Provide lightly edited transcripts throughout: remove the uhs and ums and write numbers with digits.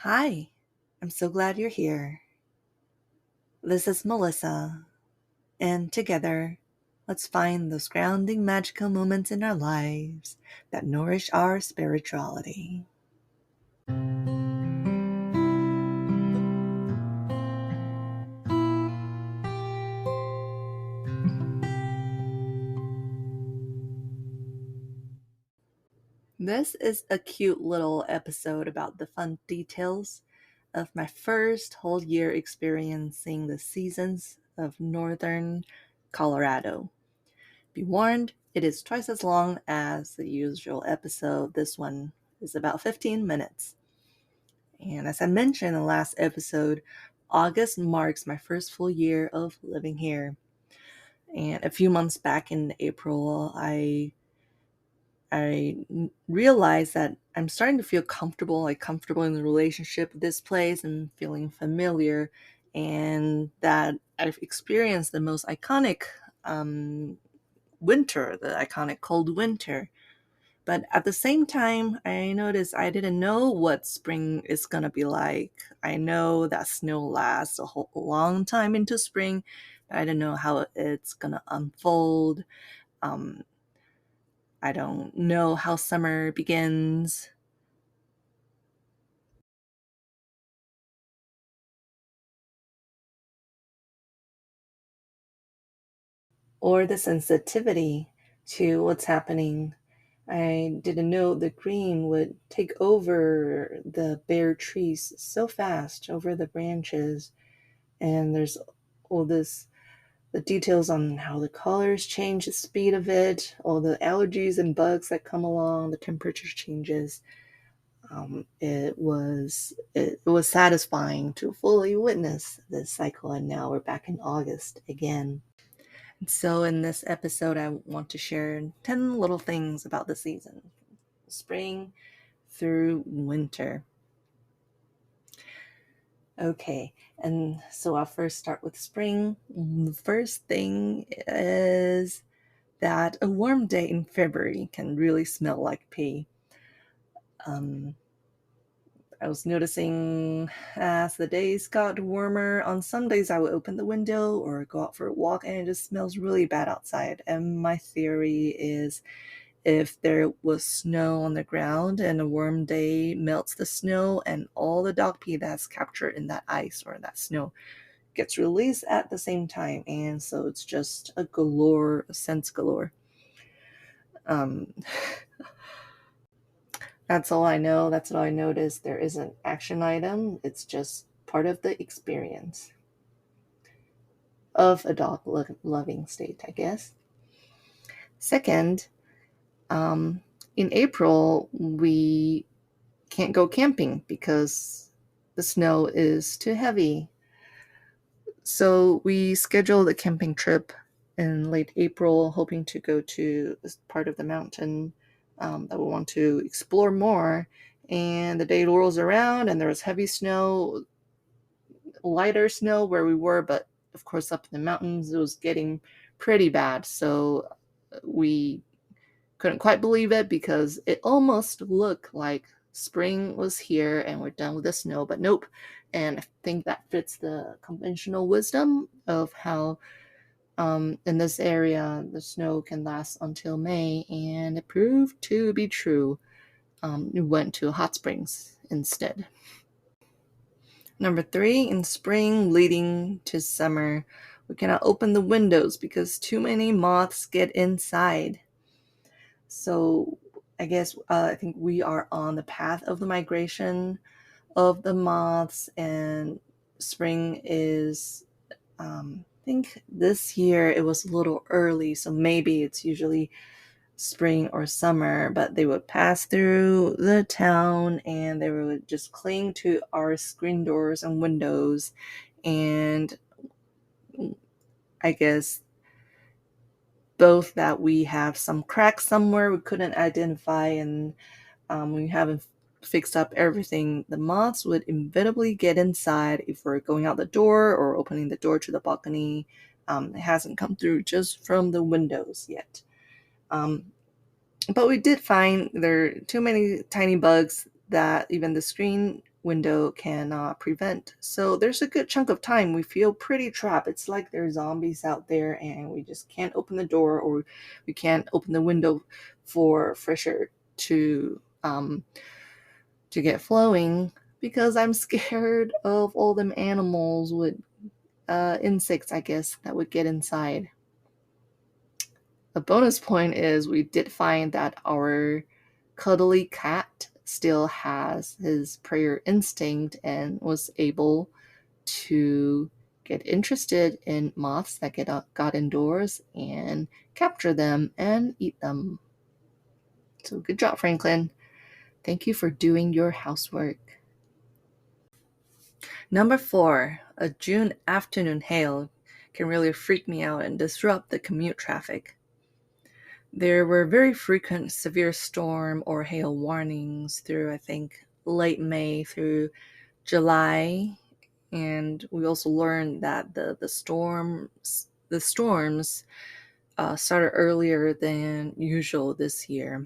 Hi, I'm so glad you're here. This is Melissa, and together, let's find those grounding magical moments in our lives that nourish our spirituality. This is a cute little episode about the fun details of my first whole year experiencing the seasons of northern Colorado. Be warned, it is twice as long as the usual episode. This one is about 15 minutes. And as I mentioned in the last episode, August marks my first full year of living here. And a few months back in April, I realized that I'm starting to feel comfortable in the relationship with this place and feeling familiar, and that I've experienced the most iconic winter, the iconic cold winter. But at the same time, I noticed I didn't know what spring is gonna be like. I know that snow lasts a whole long time into spring, but I don't know how it's gonna unfold. Um, I don't know how summer begins. Or the sensitivity to what's happening. I didn't know the green would take over the bare trees so fast, over the branches. And there's all this the details on how the colors change, the speed of it, all the allergies and bugs that come along, the temperature changes. It was satisfying to fully witness this cycle, and now we're back in August again. And so in this episode, I want to share 10 little things about the season, spring through winter. Okay, and so I'll first start with spring. The first thing is that a warm day in February can really smell like pee. Um, I was noticing as the days got warmer, on some days I would open the window or go out for a walk and it just smells really bad outside. And my theory is if there was snow on the ground and a warm day melts the snow and all the dog pee that's captured in that ice or that snow gets released at the same time. And so it's just a sense galore. Um, That's all I know. That's all I noticed. There is an action item. It's just part of the experience of a loving state, I guess. Second, um, in April, we can't go camping because the snow is too heavy. So we scheduled a camping trip in late April, hoping to go to this part of the mountain that we want to explore more. And the day rolls around, and there was heavy snow, lighter snow where we were, but of course, up in the mountains, it was getting pretty bad. So we couldn't quite believe it because it almost looked like spring was here and we're done with the snow, but nope. And I think that fits the conventional wisdom of how in this area the snow can last until May, and it proved to be true. We went to hot springs instead. Number three, in spring leading to summer, we cannot open the windows because too many moths get inside. So I think we are on the path of the migration of the moths, and spring is, I think this year it was a little early, so maybe it's usually spring or summer, but they would pass through the town and they would just cling to our screen doors and windows. And I guess both that we have some cracks somewhere we couldn't identify, and we haven't fixed up everything, the moths would inevitably get inside if we're going out the door or opening the door to the balcony. It hasn't come through just from the windows yet. Um, But we did find there are too many tiny bugs that even the screen window cannot prevent. So there's a good chunk of time we feel pretty trapped. It's like there's zombies out there and we just can't open the door, or we can't open the window for fresh air to get flowing, because I'm scared of all them animals with insects, I guess, that would get inside. A bonus point is we did find that our cuddly cat still has his prayer instinct and was able to get interested in moths that got indoors and capture them and eat them. So good job, Franklin. Thank you for doing your housework. Number 4, a June afternoon hail can really freak me out and disrupt the commute traffic. There were very frequent severe storm or hail warnings through, I think, late May through July, and we also learned that the storms started earlier than usual this year.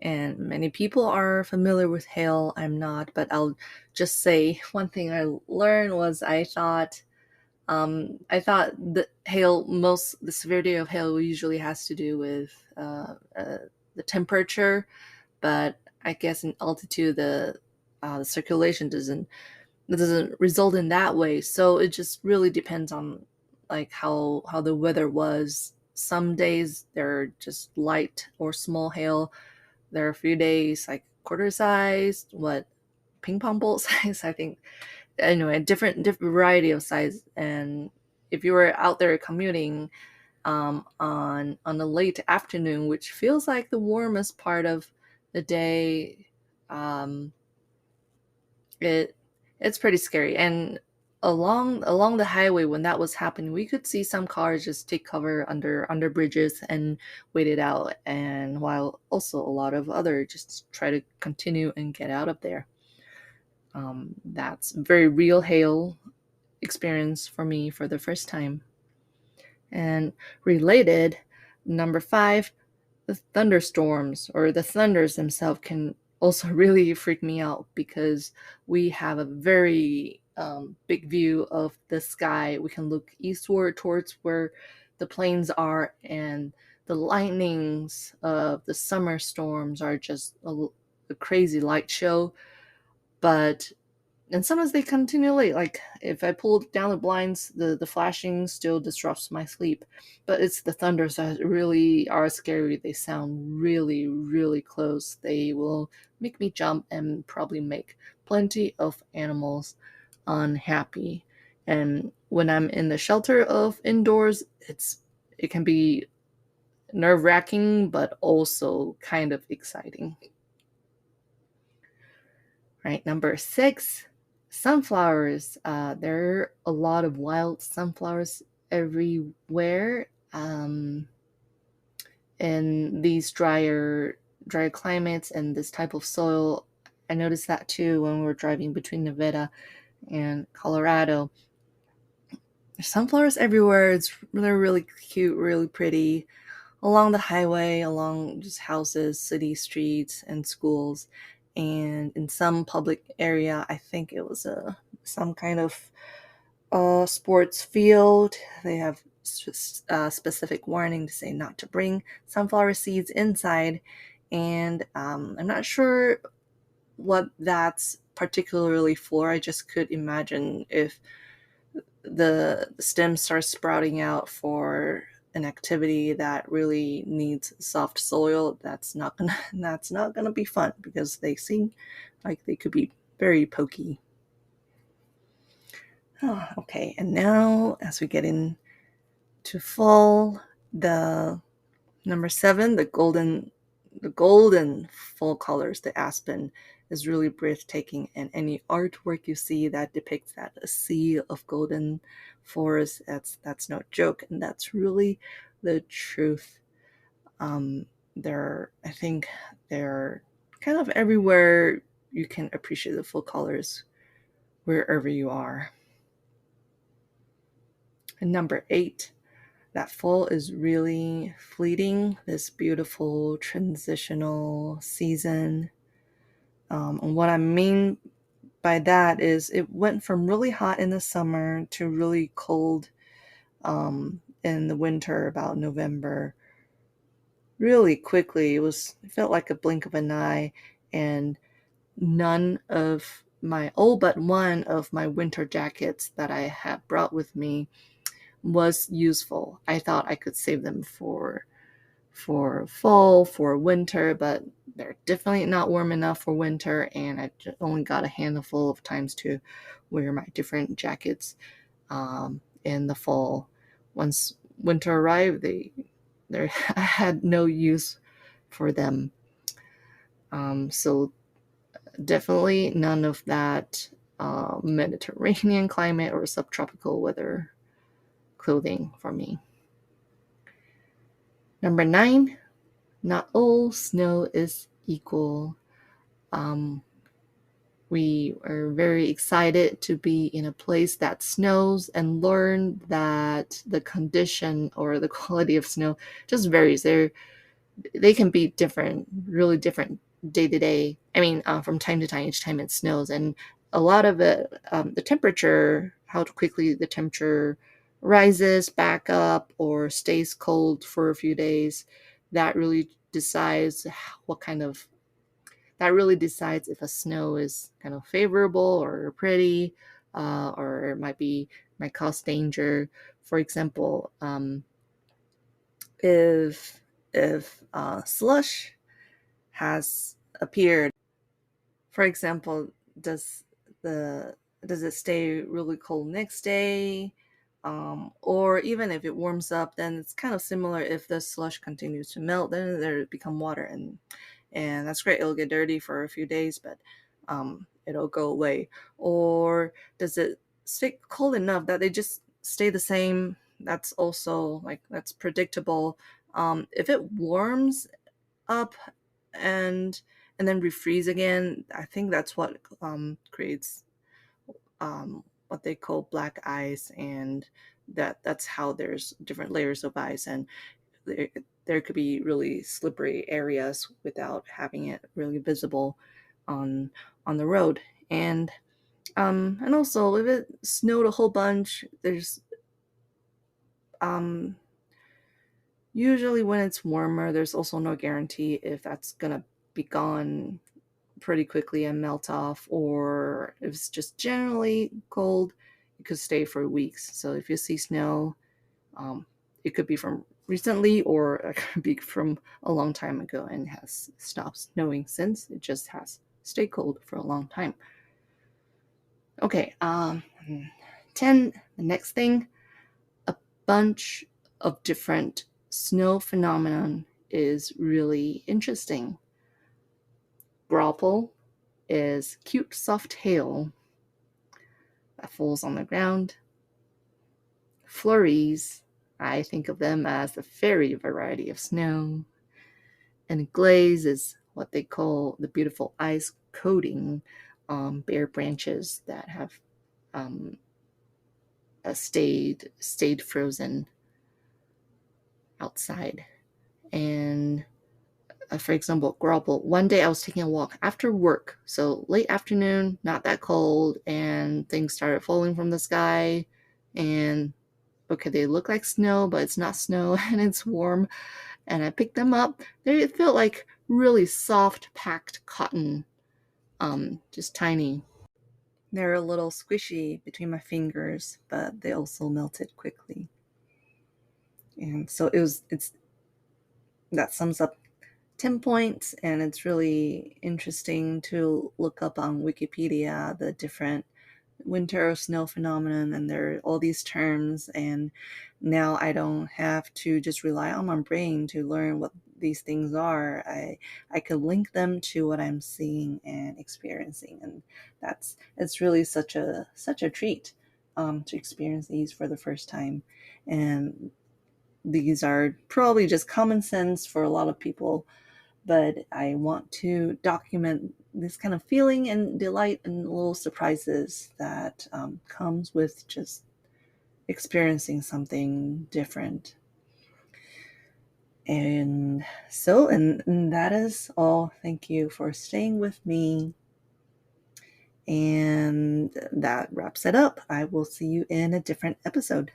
And many people are familiar with hail. I'm not, but I'll just say one thing I learned was I thought the severity of hail usually has to do with the temperature, but I guess in altitude the circulation doesn't result in that way. So it just really depends on like how the weather was. Some days they're just light or small hail. There are a few days like quarter size, ping pong ball size, I think. Anyway, different variety of size. And if you were out there commuting on the late afternoon, which feels like the warmest part of the day, it's pretty scary. And along the highway when that was happening, we could see some cars just take cover under bridges and wait it out, and while also a lot of other just try to continue and get out of there. That's very real hail experience for me for the first time. And related, number 5, the thunderstorms or the thunders themselves can also really freak me out, because we have a very big view of the sky. We can look eastward towards where the plains are, and the lightnings of the summer storms are just a crazy light show. And sometimes they continue late. Like if I pull down the blinds, the flashing still disrupts my sleep. But it's the thunders that really are scary. They sound really, really close. They will make me jump and probably make plenty of animals unhappy. And when I'm in the shelter of indoors, it can be nerve-wracking, but also kind of exciting. Right, number 6, sunflowers. There are a lot of wild sunflowers everywhere in these drier climates and this type of soil. I noticed that too when we were driving between Nevada and Colorado. There's sunflowers everywhere. They're really cute, really pretty, along the highway, along just houses, city streets, and schools. And in some public area, I think it was some kind of sports field, they have specific warning to say not to bring sunflower seeds inside. And I'm not sure what that's particularly for. I just could imagine if the stem starts sprouting out for an activity that really needs soft soil, that's not gonna be fun, because they seem like they could be very pokey. Oh, okay, and now as we get into fall, the number 7, the golden fall colors, the aspen, is really breathtaking, and any artwork you see that depicts that a sea of golden forest, that's no joke, and that's really the truth. I think they're kind of everywhere. You can appreciate the full colors wherever you are. And number 8, that fall is really fleeting, this beautiful transitional season. And what I mean by that is it went from really hot in the summer to really cold in the winter, about November, really quickly. It felt like a blink of an eye, and none of my all but one of my winter jackets that I had brought with me was useful. I thought I could save them for fall, for winter, but they're definitely not warm enough for winter, and I only got a handful of times to wear my different jackets in the fall. Once winter arrived, I had no use for them. So definitely none of that Mediterranean climate or subtropical weather clothing for me. Number 9, not all snow is equal. Um, we are very excited to be in a place that snows and learn that the condition or the quality of snow just varies. They can be different, really different day to day. I mean, from time to time, each time it snows, and a lot of it, the temperature, how quickly the temperature rises back up or stays cold for a few days, that really decides what kind of that really decides if a snow is kind of favorable or pretty, or it might cause danger. For example, if slush has appeared, for example, does the does it stay really cold next day? Or even if it warms up, then it's kind of similar. If the slush continues to melt, then it'll become water, and that's great. It'll get dirty for a few days, but it'll go away. Or does it stay cold enough that they just stay the same? That's also that's predictable. If it warms up and then refreeze again, I think that's what creates what they call black ice, and that's how there's different layers of ice, and there could be really slippery areas without having it really visible on the road. And also, if it snowed a whole bunch, there's um usually when it's warmer, there's also no guarantee if that's gonna be gone pretty quickly and melt off, or if it's just generally cold, it could stay for weeks. So if you see snow, um, it could be from recently, or it could be from a long time ago and has stopped snowing since. It just has stayed cold for a long time. Okay, 10, the next thing, a bunch of different snow phenomenon is really interesting. Grapple is cute soft hail that falls on the ground. Flurries, I think of them as the fairy variety of snow. And glaze is what they call the beautiful ice coating on bare branches that have um, stayed frozen outside. And for example, grapple. One day I was taking a walk after work, so late afternoon, not that cold, and things started falling from the sky. And okay, they look like snow, but it's not snow, and it's warm. And I picked them up. They felt like really soft, packed cotton, just tiny. They're a little squishy between my fingers, but they also melted quickly. And so it's that sums up 10 points, and it's really interesting to look up on Wikipedia the different winter or snow phenomenon, and there are all these terms, and now I don't have to just rely on my brain to learn what these things are. I can link them to what I'm seeing and experiencing, and it's really such a treat to experience these for the first time. And these are probably just common sense for a lot of people, but I want to document this kind of feeling and delight and little surprises that comes with just experiencing something different. And that is all. Thank you for staying with me. And that wraps it up. I will see you in a different episode.